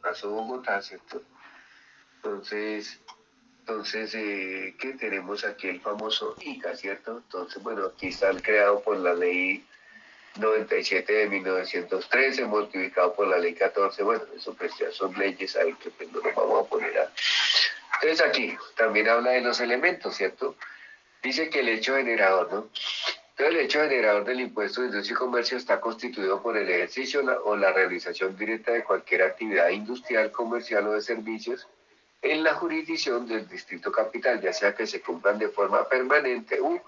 caso Bogotá, ¿cierto? Entonces, ¿qué tenemos aquí? El famoso ICA, ¿cierto? Entonces, bueno, aquí está el creado por la ley 97 de 1913, modificado por la ley 14, bueno, eso pues ya son leyes ahí que pues no nos vamos a poner a... Entonces aquí también habla de los elementos, ¿cierto? Dice que el hecho generador, ¿no? Entonces, el hecho generador del impuesto de industria y comercio está constituido por el ejercicio o la realización directa de cualquier actividad industrial, comercial o de servicios en la jurisdicción del distrito capital, ya sea que se cumplan de forma permanente u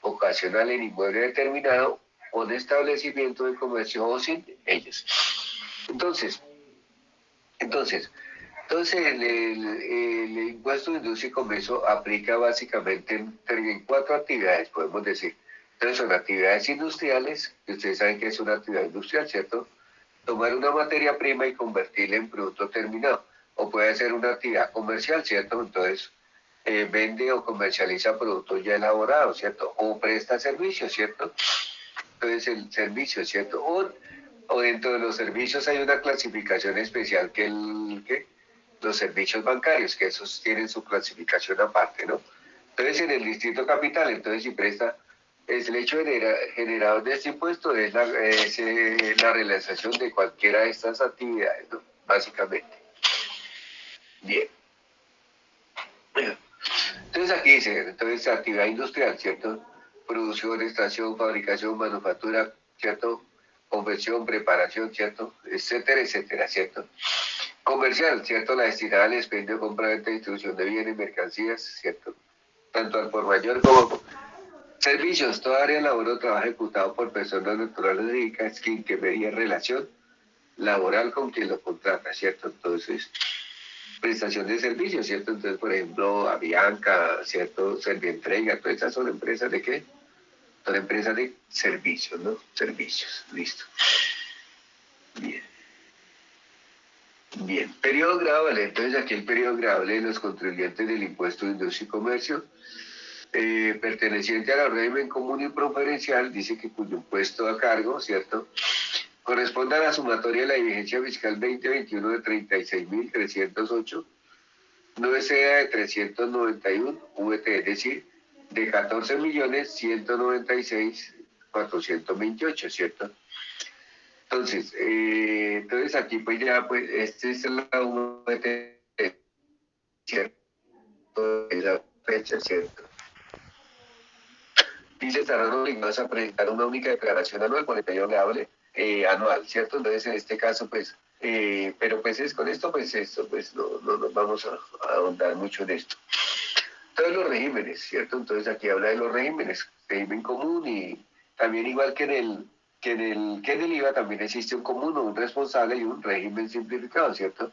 ocasional en inmueble determinado o de establecimiento de comercio o sin ellos. Entonces, entonces, el impuesto de industria y comercio aplica básicamente en cuatro actividades, podemos decir. Entonces son actividades industriales, que ustedes saben que es una actividad industrial, ¿cierto? Tomar una materia prima y convertirla en producto terminado. O puede ser una actividad comercial, ¿cierto? Entonces vende o comercializa productos ya elaborados, ¿cierto? O presta servicios, ¿cierto? Entonces el servicio, ¿cierto? O dentro de los servicios hay una clasificación especial que los servicios bancarios, que esos tienen su clasificación aparte, ¿no? Entonces en el distrito capital, entonces si presta, es el hecho generador de este impuesto es la realización de cualquiera de estas actividades, ¿no? Básicamente. Bien. Entonces aquí dice, entonces actividad industrial, ¿cierto? Producción, extracción, fabricación, manufactura, ¿cierto? Confección, preparación, ¿cierto? Etcétera, etcétera, ¿cierto? Comercial, ¿cierto? La destinada al expendio, compra, venta, distribución de bienes, mercancías, ¿cierto? Tanto al por mayor como servicios, toda área de labor o trabajo ejecutado por personas naturales dedicadas que media relación laboral con quien lo contrata, ¿cierto? Entonces, prestación de servicios, ¿cierto? Entonces, por ejemplo, Avianca, ¿cierto? Servientrega, todas estas son empresas de qué? Son empresas de servicios, ¿no? Servicios, listo. Bien. Bien, periodo grabable. Entonces, aquí el periodo grabable de los contribuyentes del impuesto de industria y comercio, perteneciente al régimen común y preferencial, dice que cuyo impuesto a cargo, ¿cierto? Corresponde a la sumatoria de la vigencia fiscal 2021 de 36.308, no exceda de 391 VT, es decir, de 14.196.428, ¿cierto? Entonces aquí pues ya, pues, este es la VT, ¿cierto? Es la fecha, ¿cierto? Y se estarán obligados a presentar una única declaración anual con el periodo leable anual, ¿cierto? Entonces, en este caso, pues, pero pues es con esto, pues esto, pues no nos vamos a ahondar mucho en esto. Todos los regímenes, ¿cierto? Entonces aquí habla de los regímenes, régimen común y también igual que en el IVA también existe un común o un responsable y un régimen simplificado, ¿cierto?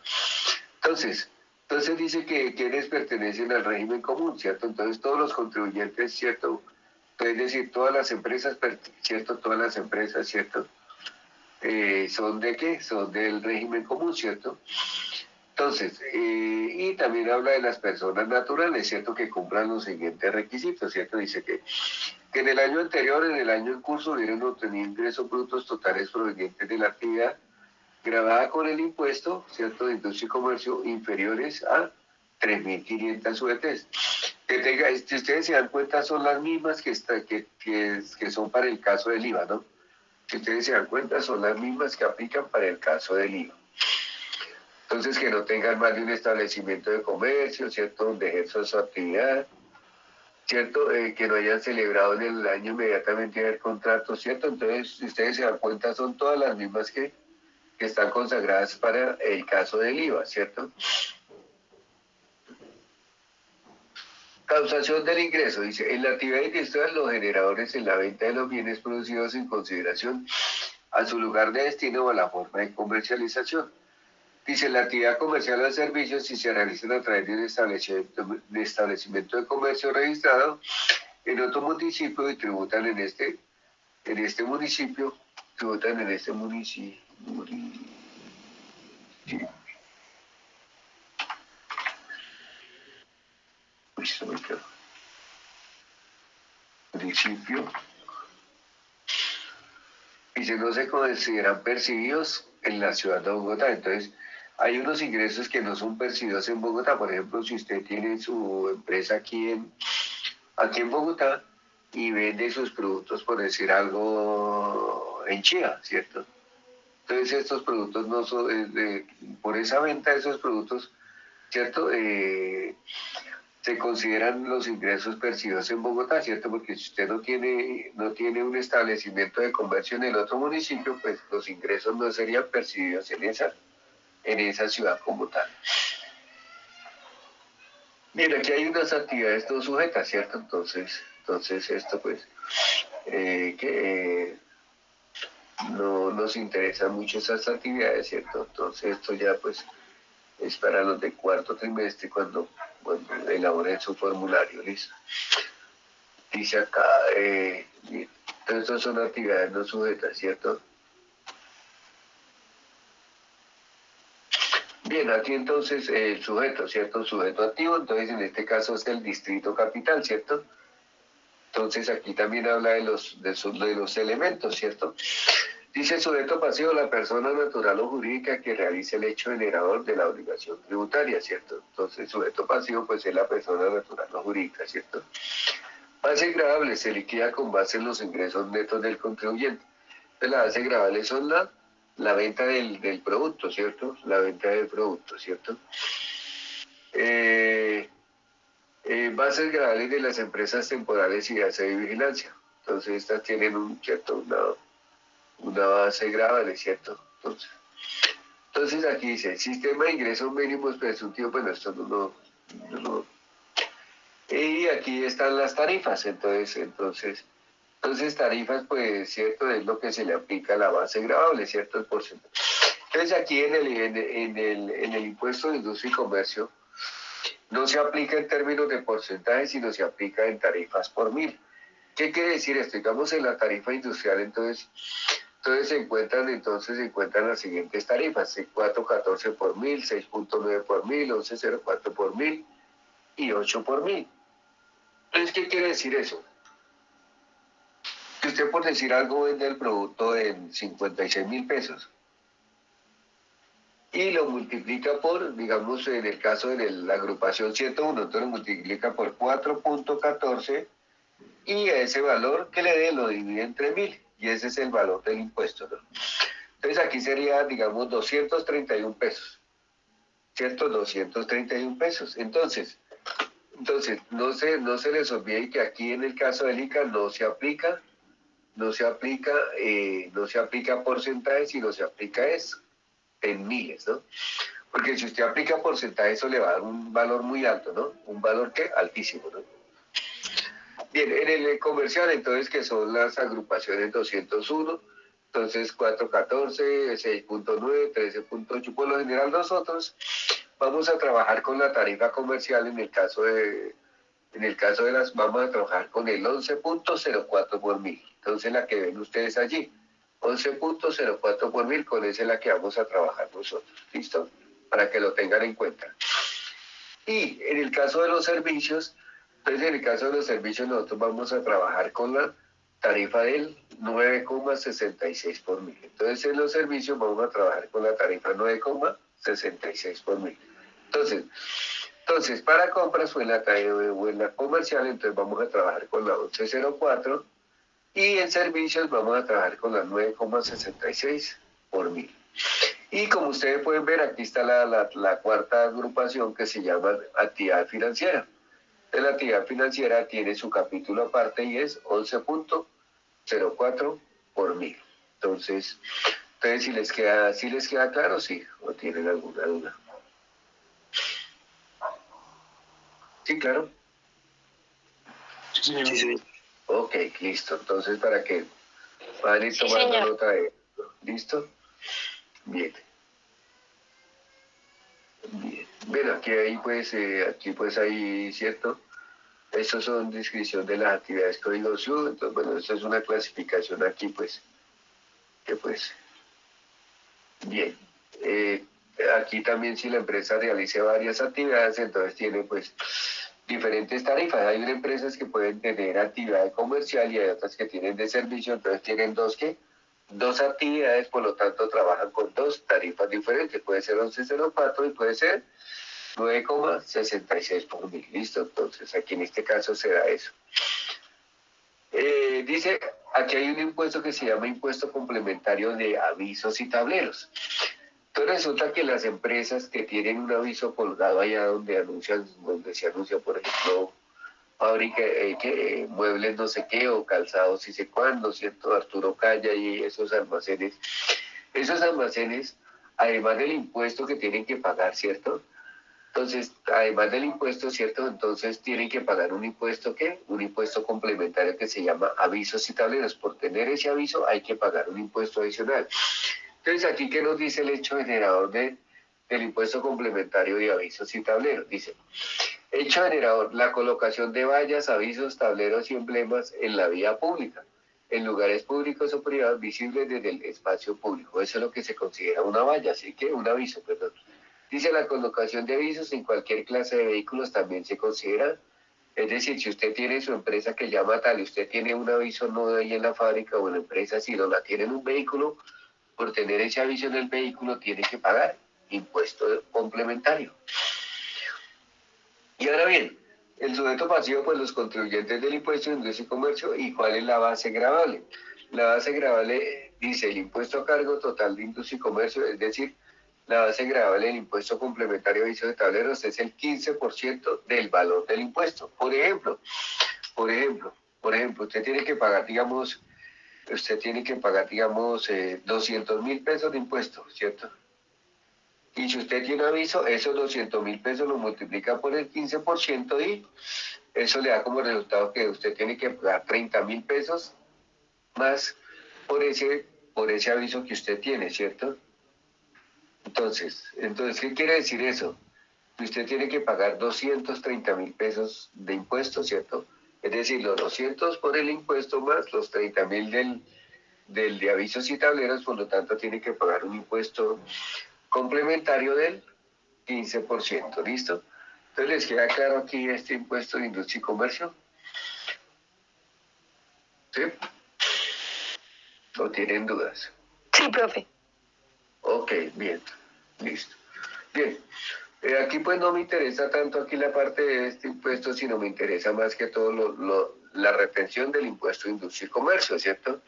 Entonces, entonces dice que quienes pertenecen al régimen común, ¿cierto? Entonces todos los contribuyentes, ¿cierto? Es decir, todas las empresas, ¿cierto? Todas las empresas, ¿cierto? ¿Son de qué? Son del régimen común, ¿cierto? Entonces, y también habla de las personas naturales, ¿cierto? Que cumplan los siguientes requisitos, ¿cierto? Dice que en el año anterior, en el año en curso, hubieran obtenido ingresos brutos totales provenientes de la actividad grabada con el impuesto, ¿cierto? De industria y comercio inferiores a 3.500 UETs. Si ustedes se dan cuenta, son las mismas que son para el caso del IVA, ¿no? Si ustedes se dan cuenta, son las mismas que aplican para el caso del IVA. Entonces, que no tengan más de un establecimiento de comercio, ¿cierto? Donde ejerzan su actividad, ¿cierto? Que no hayan celebrado en el año inmediatamente del contrato, ¿cierto? Entonces, si ustedes se dan cuenta, son todas las mismas que están consagradas para el caso del IVA, ¿cierto? Causación del ingreso, dice, en la actividad industrial los generadores en la venta de los bienes producidos en consideración a su lugar de destino o a la forma de comercialización. Dice, la actividad comercial o de servicios, si se realizan a través de un establecimiento de comercio registrado en otro municipio y tributan en este municipio, tributan en este municipio, municipio, y si no se consideran percibidos en la ciudad de Bogotá. Entonces, hay unos ingresos que no son percibidos en Bogotá. Por ejemplo, si usted tiene su empresa aquí en Bogotá y vende sus productos, por decir algo, en Chía, ¿cierto? Entonces estos productos no son, por esa venta de esos productos, ¿cierto? Se consideran los ingresos percibidos en Bogotá, ¿cierto? Porque si usted no tiene un establecimiento de comercio en el otro municipio, pues los ingresos no serían percibidos en esa ciudad como tal. Mira, aquí hay unas actividades no sujetas, ¿cierto? Entonces esto pues, que no nos interesan mucho esas actividades, ¿cierto? Entonces esto ya pues es para los de cuarto trimestre cuando elaboren su formulario, ¿listo? Dice acá, bien, entonces estas son actividades no sujetas, ¿cierto? Bien, aquí entonces el sujeto, ¿cierto? Sujeto activo, entonces en este caso es el distrito capital, ¿cierto? Entonces aquí también habla de los elementos, ¿cierto? Dice el sujeto pasivo, la persona natural o jurídica que realice el hecho generador de la obligación tributaria, ¿cierto? Entonces el sujeto pasivo pues es la persona natural o jurídica, ¿cierto? Base gravable se liquida con base en los ingresos netos del contribuyente. Entonces la base gravable son la venta del producto, ¿cierto? La venta del producto, ¿cierto? Bases gravables de las empresas temporales y de aseo y vigilancia. Entonces estas tienen una base gravable, ¿cierto? Entonces aquí dice, sistema de ingresos mínimos presuntivos, bueno, esto no. Y aquí están las tarifas, entonces tarifas, pues, ¿cierto? Es lo que se le aplica a la base gravable, ¿cierto? El porcentaje. Entonces aquí en el impuesto de industria y comercio no se aplica en términos de porcentaje, sino se aplica en tarifas por mil. ¿Qué quiere decir esto? Digamos en la tarifa industrial, entonces se encuentran las siguientes tarifas: 4.14 por mil, 6.9 por mil, 11.04 por mil y 8 por mil. Entonces, ¿qué quiere decir eso? Que usted, por decir algo, vende el producto en 56.000 pesos y lo multiplica por, digamos, en el caso de la agrupación 101, entonces lo multiplica por 4.14 y ese valor que le dé lo divide entre 1.000 y ese es el valor del impuesto, ¿no? Entonces aquí sería, digamos, 231 pesos, ¿cierto? 231 pesos. Entonces no se les olvide que aquí en el caso del ICA no se aplica porcentaje, sino se aplica eso en miles, ¿no? Porque si usted aplica porcentaje, eso le va a dar un valor muy alto, ¿no? Un valor que altísimo, ¿no? Bien, en el comercial, entonces, que son las agrupaciones 201, entonces 414, 6.9, 13.8, por lo general nosotros vamos a trabajar con la tarifa comercial vamos a trabajar con el 11.04 por mil. Entonces la que ven ustedes allí, 11.04 por mil, con esa es la que vamos a trabajar nosotros. ¿Listo? Para que lo tengan en cuenta. Y en el caso de los servicios, entonces en el caso de los servicios nosotros vamos a trabajar con la tarifa del 9,66 por mil. Entonces en los servicios vamos a trabajar con la tarifa 9,66 por mil. Entonces, para compras o en la comercial, entonces vamos a trabajar con la 1104 y en servicios vamos a trabajar con la 9,66 por mil. Y como ustedes pueden ver, aquí está la cuarta agrupación que se llama actividad financiera. Entonces, la actividad financiera tiene su capítulo aparte y es 11.04 por mil. Entonces, si les queda claro, sí, o tienen alguna duda. Sí, claro. Sí, señor. Sí, señor. Ok, listo. Entonces, para que van a ir tomando nota de esto. ¿Listo? Bien. Bien. Bueno, aquí pues hay, ¿cierto? Estos son descripción de las actividades código SUB. Entonces, bueno, esto es una clasificación aquí, pues, que pues, bien. Aquí también si la empresa realiza varias actividades, entonces tiene pues diferentes tarifas. Hay empresas que pueden tener actividad comercial y hay otras que tienen de servicio, entonces tienen dos actividades, por lo tanto trabajan con dos tarifas diferentes. Puede ser 11,04 y puede ser 9,66 por mil. Listo, entonces aquí en este caso será eso. Dice, aquí hay un impuesto que se llama impuesto complementario de avisos y tableros. Entonces resulta que las empresas que tienen un aviso colgado allá donde se anuncia, por ejemplo, fábrica, muebles no sé qué, o calzados y sé cuándo, ¿cierto? Arturo Calla y esos almacenes, además del impuesto que tienen que pagar, ¿cierto? Entonces, además del impuesto, ¿cierto? Entonces tienen que pagar un impuesto, ¿qué? Un impuesto complementario que se llama avisos y tableros. Por tener ese aviso hay que pagar un impuesto adicional. Entonces, aquí, ¿qué nos dice el hecho generador del impuesto complementario de avisos y tableros? Dice, hecho generador, la colocación de vallas, avisos, tableros y emblemas en la vía pública, en lugares públicos o privados visibles desde el espacio público. Eso es lo que se considera una valla, así que un aviso, perdón. Dice, la colocación de avisos en cualquier clase de vehículos también se considera. Es decir, si usted tiene su empresa que llama tal y usted tiene un aviso no ahí en la fábrica o en la empresa, sino la tiene en un vehículo, por tener ese aviso en el vehículo tiene que pagar impuesto complementario. Y ahora bien, el sujeto pasivo, pues los contribuyentes del impuesto de industria y comercio, ¿y cuál es la base gravable? La base gravable dice el impuesto a cargo total de industria y comercio, es decir, la base gravable del impuesto complementario de avisos de tableros es el 15% del valor del impuesto. Por ejemplo, usted tiene que pagar, digamos, 200.000 pesos de impuesto, ¿cierto? Y si usted tiene aviso, esos 200.000 pesos lo multiplica por el 15% y eso le da como resultado que usted tiene que pagar 30.000 pesos más por ese aviso que usted tiene, ¿cierto? Entonces, ¿qué quiere decir eso? Que usted tiene que pagar 230.000 pesos de impuestos, ¿cierto? Es decir, los 200 por el impuesto más los 30.000 del de avisos y tableros, por lo tanto tiene que pagar un impuesto complementario del 15%, ¿listo? Entonces, ¿les queda claro aquí este impuesto de industria y comercio? ¿Sí? ¿O tienen dudas? Sí, profe. Ok, bien, listo. Bien, aquí pues no me interesa tanto aquí la parte de este impuesto, sino me interesa más que todo la retención del impuesto de industria y comercio, ¿cierto?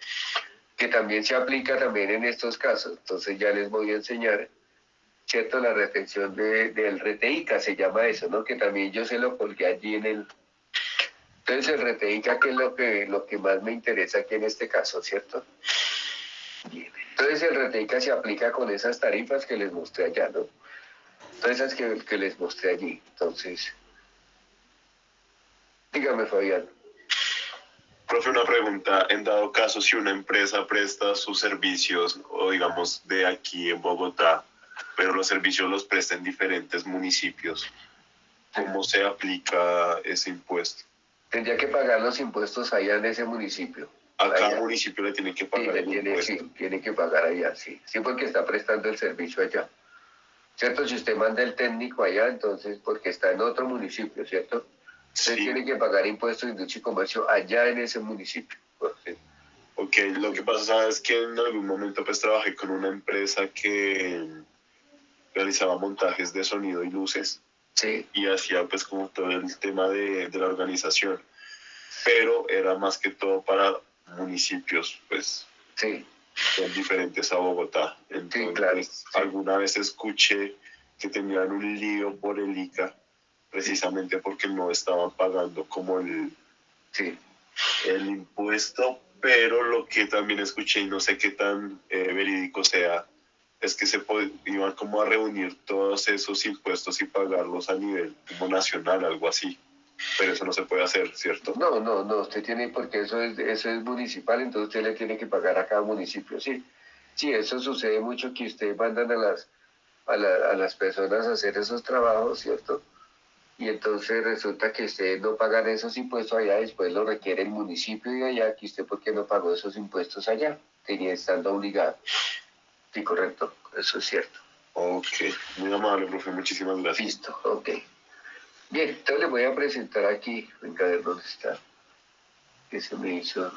Que también se aplica también en estos casos. Entonces ya les voy a enseñar, ¿cierto? La retención del RTICA, se llama eso, ¿no? Que también yo se lo colgué allí en el... Entonces el RTICA, que es lo que más me interesa aquí en este caso, ¿cierto? Bien. Entonces el RTICA se aplica con esas tarifas que les mostré allá, ¿no? Todas esas que les mostré allí. Entonces, dígame, Fabián. Profe, una pregunta. En dado caso, si una empresa presta sus servicios, o digamos de aquí en Bogotá, pero los servicios los presta en diferentes municipios, ¿cómo se aplica ese impuesto? Tendría que pagar los impuestos allá en ese municipio. A cada municipio le tiene que pagar el impuesto. Sí, tiene que pagar allá, sí. Sí, porque está prestando el servicio allá. ¿Cierto? Si usted manda el técnico allá, entonces, porque está en otro municipio, ¿cierto? Usted tiene que pagar impuestos de industria y comercio allá en ese municipio. ¿Sí? Ok, lo que pasa es que en algún momento pues trabajé con una empresa que realizaba montajes de sonido y luces. Sí. Y hacía pues como todo el tema de la organización. Pero era más que todo para municipios, pues, sí, son diferentes a Bogotá. Entonces, sí, claro, alguna vez escuché que tenían un lío por el ICA, precisamente porque no estaban pagando como el impuesto, pero lo que también escuché, y no sé qué tan verídico sea, es que iban como a reunir todos esos impuestos y pagarlos a nivel como nacional, algo así. Pero eso no se puede hacer, ¿cierto? No, usted tiene, porque eso es municipal, entonces usted le tiene que pagar a cada municipio, sí. Sí, eso sucede mucho que ustedes mandan a las personas a hacer esos trabajos, ¿cierto? Y entonces resulta que ustedes no pagan esos impuestos allá, después lo requiere el municipio de allá, que usted por qué no pagó esos impuestos allá, tenía estando obligado. Sí, correcto, eso es cierto. Ok, muy amable, profe, muchísimas gracias. Listo, ok. Bien, entonces le voy a presentar aquí, venga a ver dónde está, que se me hizo,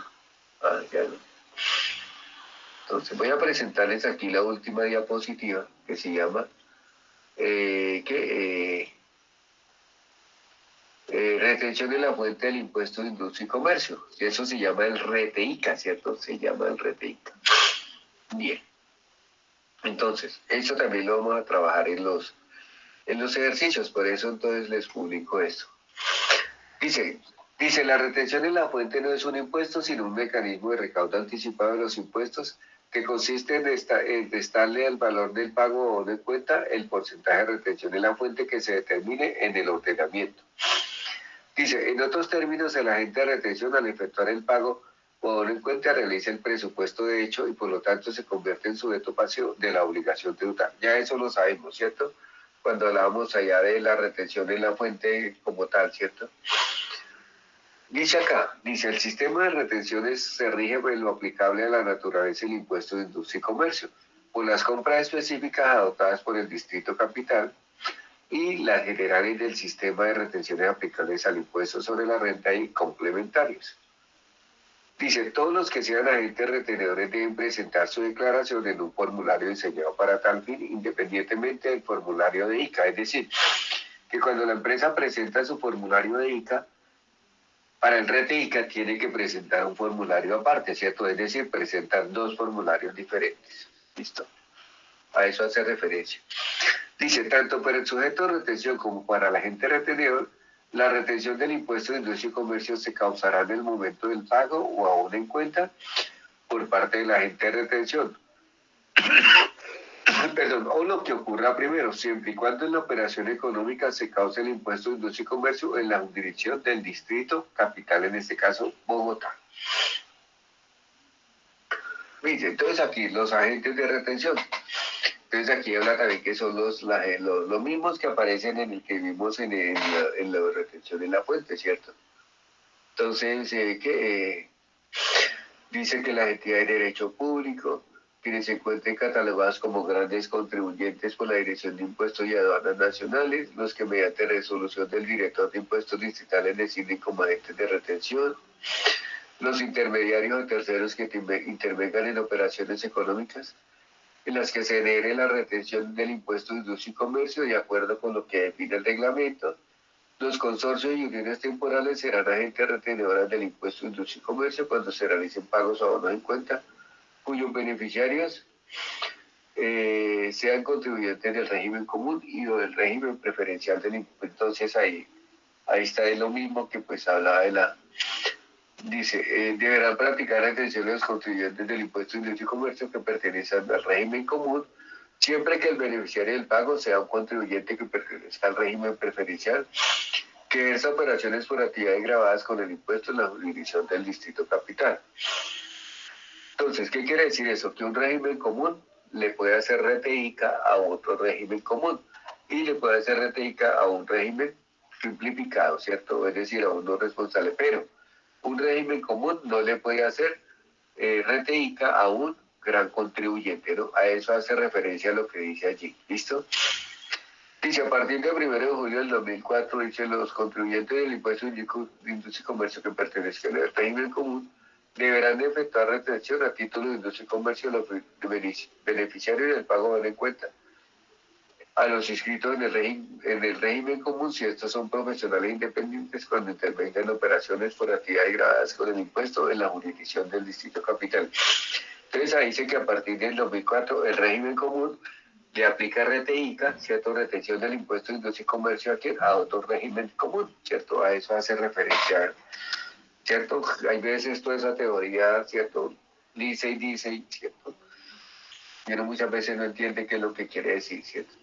ya no. Entonces voy a presentarles aquí la última diapositiva que se llama retención de la fuente del impuesto de industria y comercio. Eso se llama el RETEICA, ¿cierto? Se llama el RETEICA. Bien. Entonces, eso también lo vamos a trabajar en los ejercicios, por eso entonces les publico esto. Dice, la retención en la fuente no es un impuesto, sino un mecanismo de recaudo anticipado de los impuestos que consiste en restarle al valor del pago o de cuenta el porcentaje de retención en la fuente que se determine en el ordenamiento. Dice, en otros términos, el agente de retención al efectuar el pago o en cuenta realiza el presupuesto de hecho y por lo tanto se convierte en sujeto pasivo de la obligación tributaria. Ya eso lo sabemos, ¿cierto? Cuando hablábamos allá de la retención en la fuente como tal, ¿cierto? Dice acá, dice, el sistema de retenciones se rige por lo aplicable a la naturaleza del impuesto de industria y comercio, por las compras específicas adoptadas por el Distrito Capital y las generales del sistema de retenciones aplicables al impuesto sobre la renta y complementarios. Dice, todos los que sean agentes retenedores deben presentar su declaración en un formulario diseñado para tal fin, independientemente del formulario de ICA. Es decir, que cuando la empresa presenta su formulario de ICA, para el RETEICA tiene que presentar un formulario aparte, ¿cierto? Es decir, presentar dos formularios diferentes. ¿Listo? A eso hace referencia. Dice, tanto para el sujeto de retención como para el agente retenedor, la retención del impuesto de industria y comercio se causará en el momento del pago o aún en cuenta por parte del agente de retención. Perdón, o lo que ocurra primero, siempre y cuando en la operación económica se cause el impuesto de industria y comercio en la jurisdicción del distrito capital, en este caso Bogotá. Dice, entonces aquí los agentes de retención. Entonces aquí habla también que son los mismos que aparecen en el que vimos en la retención en la fuente, ¿cierto? Entonces, dice que las entidades de derecho público, quienes se encuentren catalogadas como grandes contribuyentes por la Dirección de Impuestos y Aduanas Nacionales, los que mediante resolución del director de impuestos distritales deciden como agentes de retención, los intermediarios o terceros que intervengan en operaciones económicas, en las que se genere la retención del impuesto de industria y comercio de acuerdo con lo que define el reglamento. Los consorcios y uniones temporales serán agentes retenedoras del impuesto de industria y comercio cuando se realicen pagos o abonos en cuenta, cuyos beneficiarios sean contribuyentes del régimen común y o del régimen preferencial del impuesto. Entonces ahí está lo mismo que pues hablaba de la... Dice, deberán practicar la retención de los contribuyentes del impuesto de industria y comercio que pertenecen al régimen común, siempre que el beneficiario del pago sea un contribuyente que pertenezca al régimen preferencial, que ejerza operaciones por actividades grabadas con el impuesto en la jurisdicción del distrito capital. Entonces, ¿qué quiere decir eso? Que un régimen común le puede hacer RETEICA a otro régimen común y le puede hacer RETEICA a un régimen simplificado, ¿cierto? Es decir, a un no responsable, pero un régimen común no le puede hacer RETEICA a un gran contribuyente, ¿no? A eso hace referencia a lo que dice allí, ¿listo? Dice, a partir del 1 de julio del 2004, dice, los contribuyentes del impuesto de industria y comercio que pertenezcan al régimen común deberán de efectuar retención a título de industria y comercio de los beneficiarios del pago de en cuenta a los inscritos en el régimen común si estos son profesionales independientes cuando intervengan en operaciones por actividades grabadas con el impuesto en la jurisdicción del distrito capital. Entonces ahí dice que a partir del 2004 el régimen común le aplica RETEICA, ¿cierto? Retención del impuesto de industria y comercio a otro régimen común, ¿cierto? A eso hace referencia, ¿cierto? Hay veces toda esa teoría, ¿cierto? Dice, ¿cierto? Y uno muchas veces no entiende qué es lo que quiere decir, ¿cierto?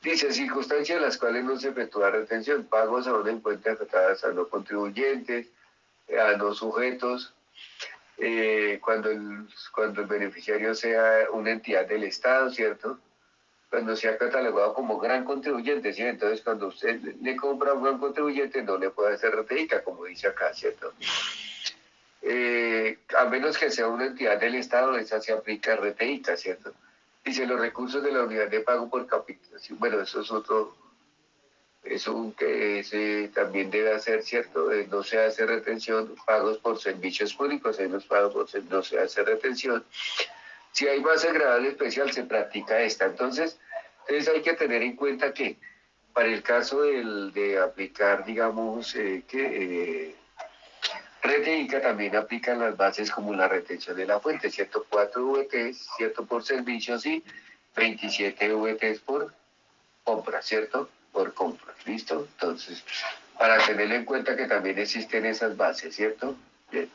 Dice, circunstancias en las cuales no se efectúa retención, pagos a una cuenta afectadas a no contribuyentes, a no sujetos, cuando el beneficiario sea una entidad del Estado, ¿cierto? Cuando sea catalogado como gran contribuyente, ¿sí? Entonces, cuando usted le compra a un gran contribuyente, no le puede hacer RETEICA, como dice acá, ¿cierto? A menos que sea una entidad del Estado, esa se aplica RETEICA, ¿cierto? Dice, los recursos de la unidad de pago por capitalización, bueno, eso es otro, eso que también debe hacer, ¿cierto? No se hace retención, pagos por servicios públicos, hay unos pagos no se hace retención, Si hay base gravable especial, se practica esta. Entonces hay que tener en cuenta que para el caso de aplicar, digamos, red de ICA también aplican las bases como la retención de la fuente, ¿cierto? 4 VTs, ¿cierto? Por servicios y 27 VTs por compra, ¿cierto? Por compra, ¿listo? Entonces, para tener en cuenta que también existen esas bases, ¿cierto? Bien.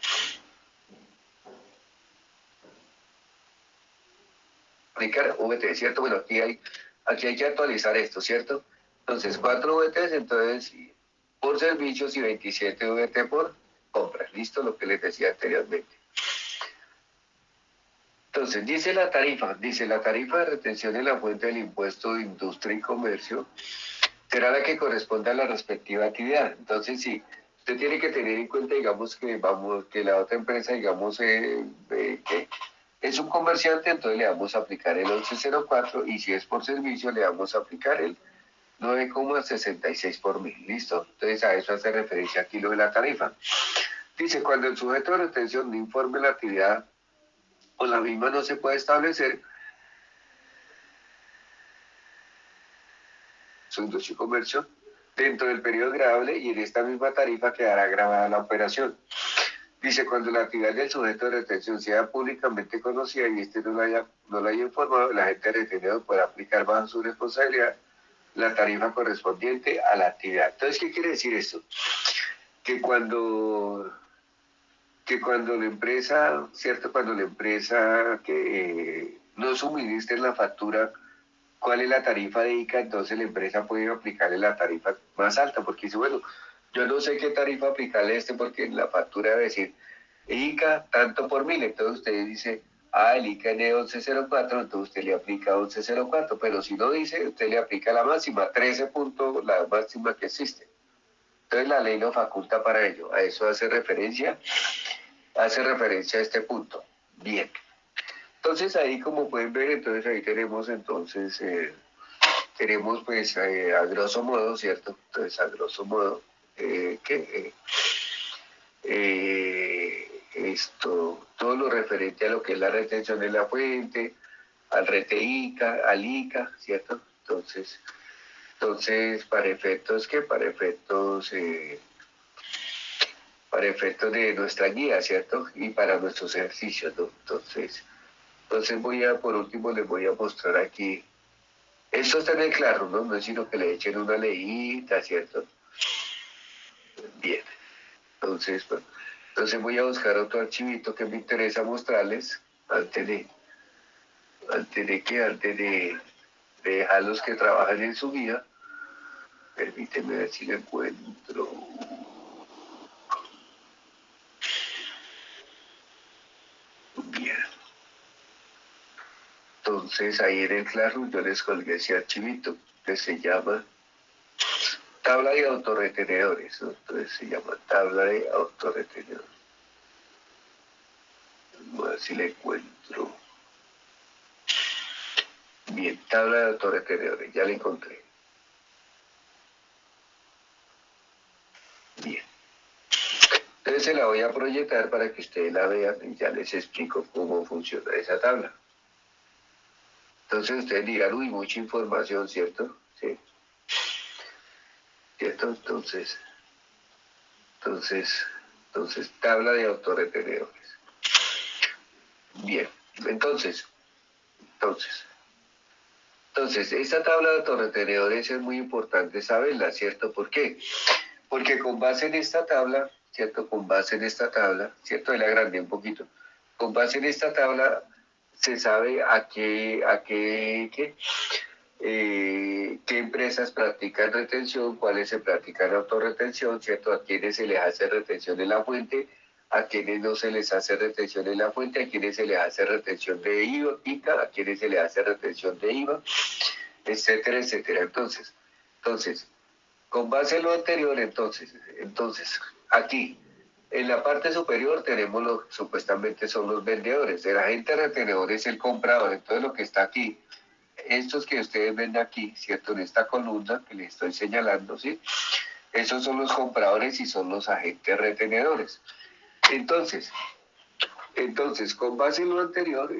Aplicar VT, ¿cierto? Bueno, aquí hay que actualizar esto, ¿cierto? Entonces, 4 VTs, entonces, por servicios y 27 VT por compras, ¿listo? Lo que les decía anteriormente. Entonces, dice la tarifa de retención de la fuente del impuesto de industria y comercio será la que corresponde a la respectiva actividad. Entonces, sí, usted tiene que tener en cuenta, digamos, que la otra empresa, digamos, que es un comerciante, entonces le vamos a aplicar el 1104 y si es por servicio le vamos a aplicar el 9,66 por mil, ¿listo? Entonces a eso hace referencia aquí lo de la tarifa. Dice, cuando el sujeto de retención no informe la actividad o la misma no se puede establecer, su industria y comercio, dentro del periodo gravable y en esta misma tarifa quedará grabada la operación. Dice, cuando la actividad del sujeto de retención sea públicamente conocida y este no lo haya informado, el agente retenedor podrá aplicar bajo su responsabilidad la tarifa correspondiente a la actividad. Entonces, ¿qué quiere decir esto? Que cuando la empresa, ¿cierto? Cuando la empresa no suministre la factura, ¿cuál es la tarifa de ICA? Entonces la empresa puede aplicarle la tarifa más alta, porque dice, bueno, yo no sé qué tarifa aplicarle a porque en la factura debe decir ICA tanto por mil, entonces usted dice, el ICA es de 1104, entonces usted le aplica 1104, pero si no dice, usted le aplica la máxima, 13 puntos, la máxima que existe. Entonces la ley lo faculta para ello, a eso hace referencia a este punto. Bien. Entonces ahí como pueden ver, entonces ahí tenemos pues a grosso modo, ¿cierto? Entonces a grosso modo todo lo referente a lo que es la retención de la fuente, al RTICA, al ICA, ¿cierto? Entonces para efectos de nuestra guía, ¿cierto? Y para nuestros ejercicios, ¿no? Entonces por último les voy a mostrar aquí. Esto está en el claro, ¿no? No es sino que le echen una leída, ¿cierto? Bien. Entonces voy a buscar otro archivito que me interesa mostrarles antes de dejarlos que trabajen en su vida. Permíteme ver si lo encuentro. Bien. Entonces ahí en el Classroom yo les colgué ese archivito que se llama tabla de autorretenedores, ¿no? Entonces se llama tabla de autorretenedores. Voy a ver si la encuentro. Bien, tabla de autorretenedores, ya la encontré. Bien. Entonces se la voy a proyectar para que ustedes la vean y ya les explico cómo funciona esa tabla. Entonces ustedes dirán, uy, mucha información, ¿cierto? Sí. ¿Cierto? Entonces, tabla de autorretenedores. Bien, entonces, esta tabla de autorretenedores es muy importante saberla, ¿cierto? ¿Por qué? Porque con base en esta tabla, ¿cierto? ¿Cierto? Le agrandé un poquito. Con base en esta tabla se sabe qué empresas practican retención, cuáles se practican autorretención, ¿cierto? A quienes se les hace retención en la fuente, a quienes no se les hace retención en la fuente, a quienes se les hace retención de ICA, a quienes se les hace retención de IVA, etcétera, etcétera. Entonces, con base en lo anterior, entonces, aquí, en la parte superior tenemos supuestamente son los vendedores, el agente retenedor es el comprador, entonces lo que está aquí, estos que ustedes ven aquí, ¿cierto? En esta columna que les estoy señalando, ¿sí? Esos son los compradores y son los agentes retenedores. Entonces, con base en lo anterior,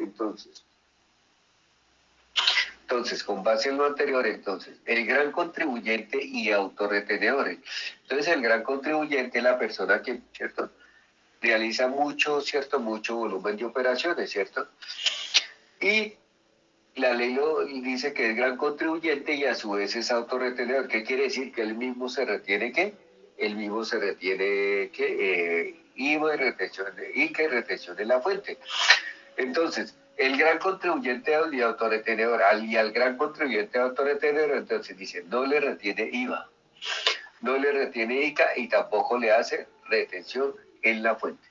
Entonces, con base en lo anterior, entonces, el gran contribuyente y autorretenedores. Entonces, el gran contribuyente es la persona que, ¿cierto?, realiza mucho, ¿cierto?, mucho volumen de operaciones, ¿cierto? Y la ley lo dice que es gran contribuyente y a su vez es autorretenedor. ¿Qué quiere decir? Que él mismo se retiene, ¿qué? Él mismo se retiene, ¿qué? IVA y retención de ICA y retención de la fuente. Entonces, el gran contribuyente y autorretenedor, y al gran contribuyente autorretenedor, entonces dice, no le retiene IVA, no le retiene ICA y tampoco le hace retención en la fuente.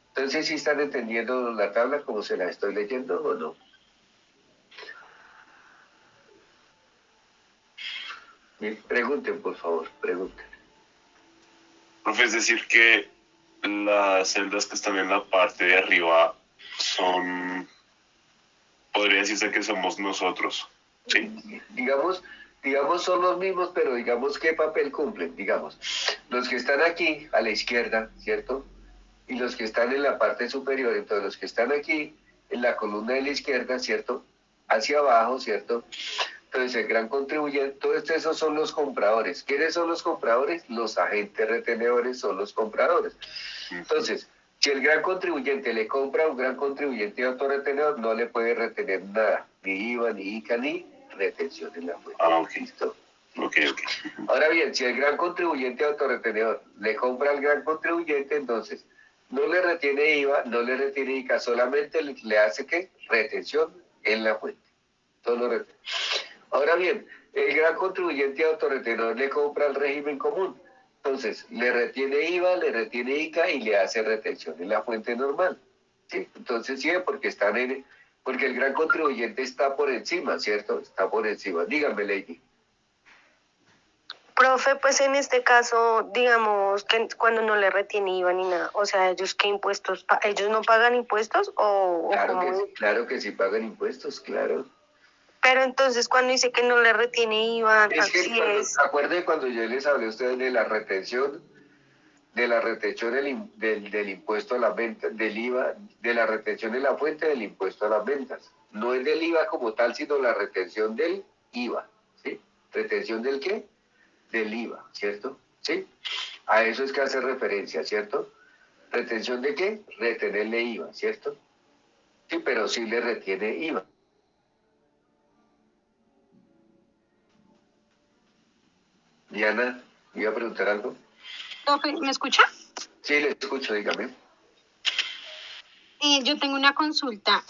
Entonces, ¿sí están entendiendo la tabla como se la estoy leyendo o no? Bien, pregunten, por favor, pregunten. Profe, es decir que las celdas que están en la parte de arriba son, podría decirse que somos nosotros, ¿sí? Digamos son los mismos, pero digamos qué papel cumplen, digamos. Los que están aquí a la izquierda, ¿cierto? Y los que están en la parte superior, entonces los que están aquí en la columna de la izquierda, ¿cierto? Hacia abajo, ¿cierto? Entonces el gran contribuyente, todos esos son los compradores. ¿Quiénes son los compradores? Los agentes retenedores son los compradores. Entonces, si el gran contribuyente le compra a un gran contribuyente autorretenedor, no le puede retener nada, ni IVA, ni ICA, ni retención en la fuente. Ah, ok. ¿Listo? Ok. Ahora bien, si el gran contribuyente autorretenedor le compra al gran contribuyente, entonces no le retiene IVA, no le retiene ICA, solamente le hace ¿qué? Retención en la fuente. Solo retiene. Ahora bien, el gran contribuyente autorretenedor le compra al régimen común. Entonces, le retiene IVA, le retiene ICA y le hace retención en la fuente normal. ¿Sí? Entonces, sí, porque el gran contribuyente está por encima, ¿cierto? Está por encima. Dígame, Lady. Profe, pues en este caso, digamos que cuando no le retiene IVA ni nada, o sea, ellos qué impuestos, ellos no pagan impuestos Claro que sí pagan impuestos, claro. Pero entonces cuando dice que no le retiene IVA, Es que así es. acuerde cuando yo les hablé a ustedes de la retención del impuesto a las ventas, del IVA, de la retención de la fuente del impuesto a las ventas. No es del IVA como tal, sino la retención del IVA, ¿sí? ¿Retención del qué? Del IVA, ¿cierto? ¿Sí? A eso es que hace referencia, ¿cierto? ¿Retención de qué? Retenerle IVA, ¿cierto? Sí, pero sí le retiene IVA. Diana, ¿iba a preguntar algo? Profe, ¿me escucha? Sí, le escucho, dígame. Yo tengo una consulta.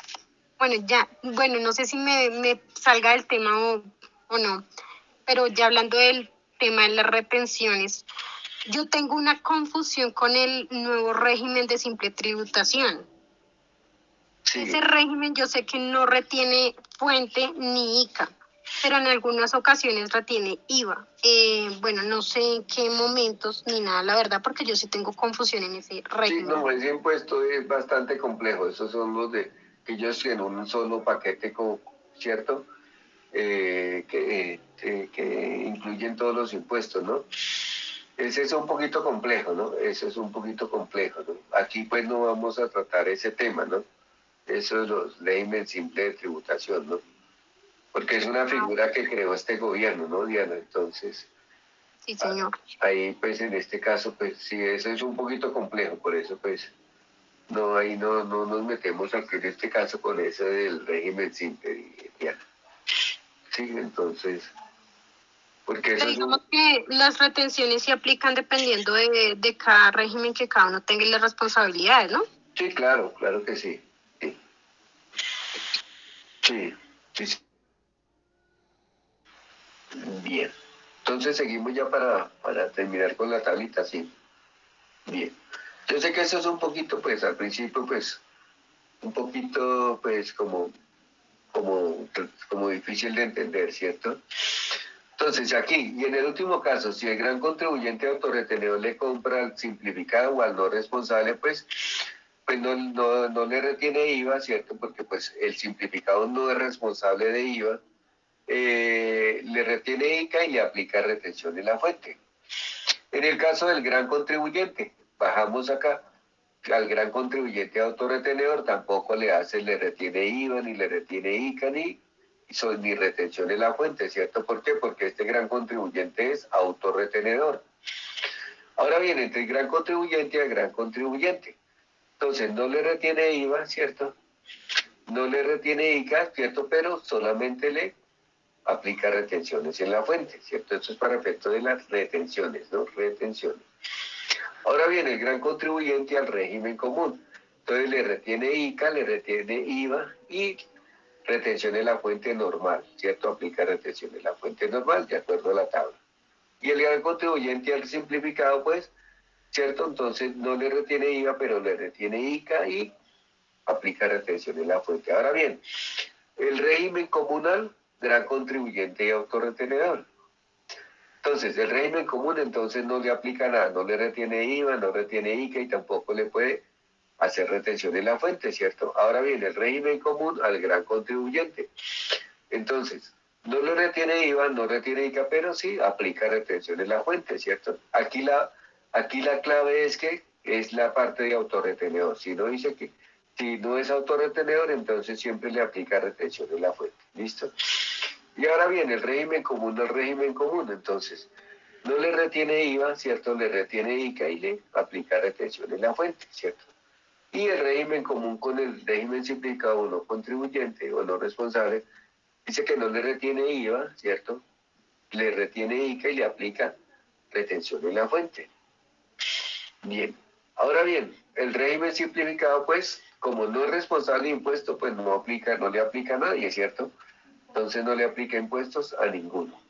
Bueno, no sé si me salga del tema o no, pero ya hablando del tema de las retenciones, yo tengo una confusión con el nuevo régimen de simple tributación. Sí. Ese régimen yo sé que no retiene fuente ni ICA, pero en algunas ocasiones retiene IVA. Bueno, no sé en qué momentos ni nada, la verdad, porque yo sí tengo confusión en ese régimen. Sí, no, ese impuesto es bastante complejo. Esos son los de que ellos en un solo paquete, ¿cierto? Que incluyen todos los impuestos, ¿no? Ese es un poquito complejo, ¿no? Ese es un poquito complejo, ¿no? Aquí pues no vamos a tratar ese tema, ¿no? Eso es los régimen simple de tributación, ¿no? Porque es una figura que creó este gobierno, ¿no, Diana? Entonces, sí, señor. Ahí pues en este caso, pues sí, eso es un poquito complejo, por eso pues no, ahí no nos metemos aquí en este caso con eso del régimen simple, Diana. Sí, entonces, porque eso digamos que las retenciones se aplican dependiendo de cada régimen que cada uno tenga y las responsabilidades, ¿no? Sí, claro que sí. Sí, sí, sí. Bien. Entonces seguimos ya para terminar con la tablita, sí. Bien. Yo sé que eso es un poquito, pues al principio, pues, un poquito, pues, como difícil de entender, ¿cierto? Entonces, aquí, y en el último caso, si el gran contribuyente autorretenedor le compra al simplificado o al no responsable, pues no le retiene IVA, ¿cierto? Porque pues el simplificado no es responsable de IVA, le retiene ICA y le aplica retención en la fuente. En el caso del gran contribuyente, bajamos acá, al gran contribuyente autorretenedor tampoco le retiene IVA, ni le retiene ICA, ni mi retención en la fuente, ¿cierto? ¿Por qué? Porque este gran contribuyente es autorretenedor. Ahora bien, entre el gran contribuyente y el gran contribuyente. Entonces, no le retiene IVA, ¿cierto? No le retiene ICA, ¿cierto? Pero solamente le aplica retenciones en la fuente, ¿cierto? Esto es para efecto de las retenciones, ¿no? Retenciones. Ahora bien, el gran contribuyente al régimen común. Entonces le retiene ICA, le retiene IVA y retención en la fuente normal, ¿cierto? Aplica retención en la fuente normal, de acuerdo a la tabla. Y el gran contribuyente al simplificado, pues, ¿cierto? Entonces no le retiene IVA, pero le retiene ICA y aplica retención en la fuente. Ahora bien, el régimen comunal, gran contribuyente y autorretenedor. Entonces, el régimen común entonces no le aplica nada, no le retiene IVA, no retiene ICA y tampoco le puede hacer retención en la fuente, ¿cierto? Ahora bien, el régimen común al gran contribuyente. Entonces, no le retiene IVA, no retiene ICA, pero sí aplica retención en la fuente, ¿cierto? Aquí la clave es que es la parte de autorretenedor. Si no dice que si no es autorretenedor, entonces siempre le aplica retención en la fuente. ¿Listo? Y ahora bien, el régimen común al régimen común, entonces, no le retiene IVA, ¿cierto? Le retiene ICA y le aplica retención en la fuente, ¿cierto? Y el régimen común con el régimen simplificado o no contribuyente o no responsable, dice que no le retiene IVA, ¿cierto? Le retiene ICA y le aplica retención en la fuente. Bien, ahora bien, el régimen simplificado, pues, como no es responsable de impuesto, pues no le aplica a nadie, ¿cierto? Entonces no le aplica impuestos a ninguno.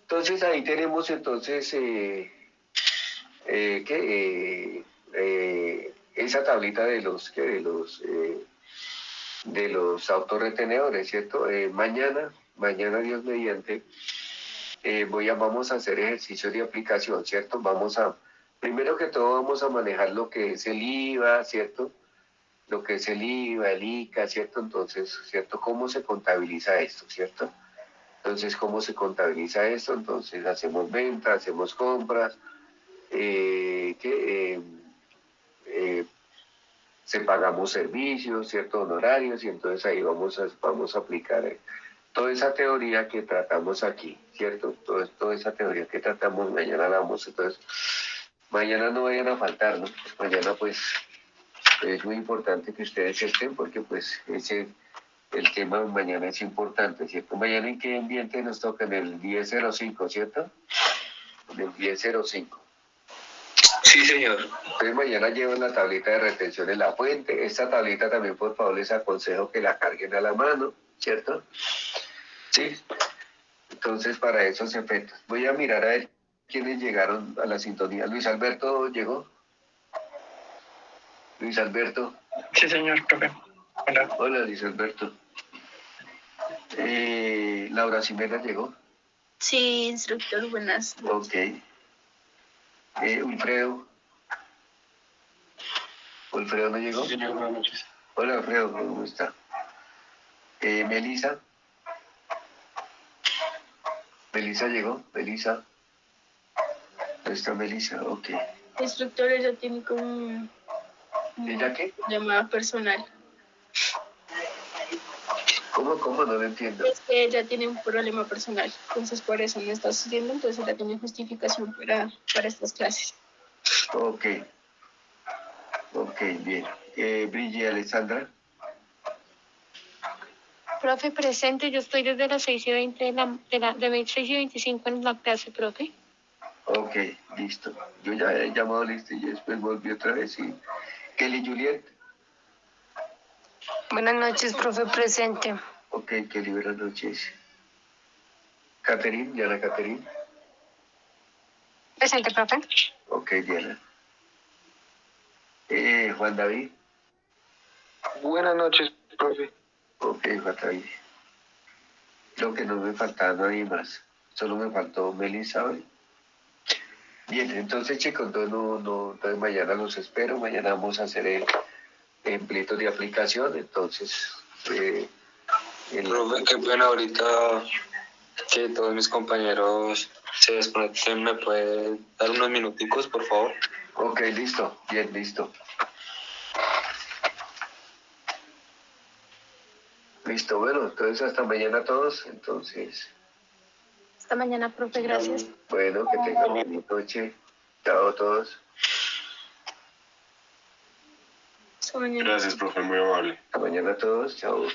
Entonces ahí tenemos entonces esa tablita de los autorretenedores, ¿cierto? Mañana Dios mediante, vamos a hacer ejercicios de aplicación, ¿cierto? Primero que todo vamos a manejar lo que es el IVA, ¿cierto? Lo que es el IVA, el ICA, ¿cierto? Entonces, ¿cierto? ¿Cómo se contabiliza esto, ¿cierto? Entonces, ¿cómo se contabiliza esto? Entonces, hacemos ventas, hacemos compras, se pagamos servicios, ¿cierto? Honorarios, y entonces ahí vamos a aplicar toda esa teoría que tratamos aquí, ¿cierto? Toda esa teoría que tratamos, mañana la vamos, entonces, mañana no vayan a faltar, ¿no? Mañana, pues, es muy importante que ustedes estén porque, pues, el tema de mañana es importante, ¿cierto? Mañana en qué ambiente nos toca, en el 10:05, ¿cierto? En el 10:05. Sí, señor. Entonces mañana llevan la tablita de retención en la fuente. Esta tablita también, por favor, les aconsejo que la carguen a la mano, ¿cierto? Sí. Entonces, para esos efectos. Voy a mirar a ver quiénes llegaron a la sintonía. Luis Alberto llegó. Luis Alberto. Sí, señor, profe. Hola. Hola, Luis Alberto. Laura Ximena llegó. Sí, instructor, buenas. Ok. Wilfredo. ¿Wilfredo no llegó? Sí, señor, buenas noches. Hola, Alfredo, ¿cómo está? Melissa. ¿Melissa llegó? ¿Melissa? ¿No está Melissa? Ok. Instructor, ella tiene como un ¿Ella qué? llamada personal. ¿Cómo? No lo entiendo. Es que ella tiene un problema personal, entonces por eso no está asistiendo, entonces ella tiene justificación para estas clases. Ok, bien. Brigitte Alessandra. Profe, presente, yo estoy desde las 6:20 de 6:25 en la clase, profe. Ok, listo. Yo ya he llamado listo y después volví otra vez. Y Kelly Juliet. Buenas noches, profe, presente. Ok, Kelly, buenas noches. Catherine, Diana Catherine. Presente, profe. Ok, Diana. Juan David. Buenas noches, profe. Ok, Juan David. Creo que no me faltaba nadie más. Solo me faltó Melissa hoy. Bien, entonces chicos, entonces mañana los espero. Mañana vamos a hacer ejemplitos de aplicación. Entonces, Profe, qué pena ahorita que todos mis compañeros se desconecten. ¿Me puede dar unos minuticos, por favor? Ok, listo. Bien, listo. Listo, bueno, entonces hasta mañana a todos. Entonces, Hasta mañana, profe, gracias. bueno, que tengan buena noche. Chao a todos. Hasta mañana. Gracias, profe, muy amable. Hasta mañana a todos. Chao.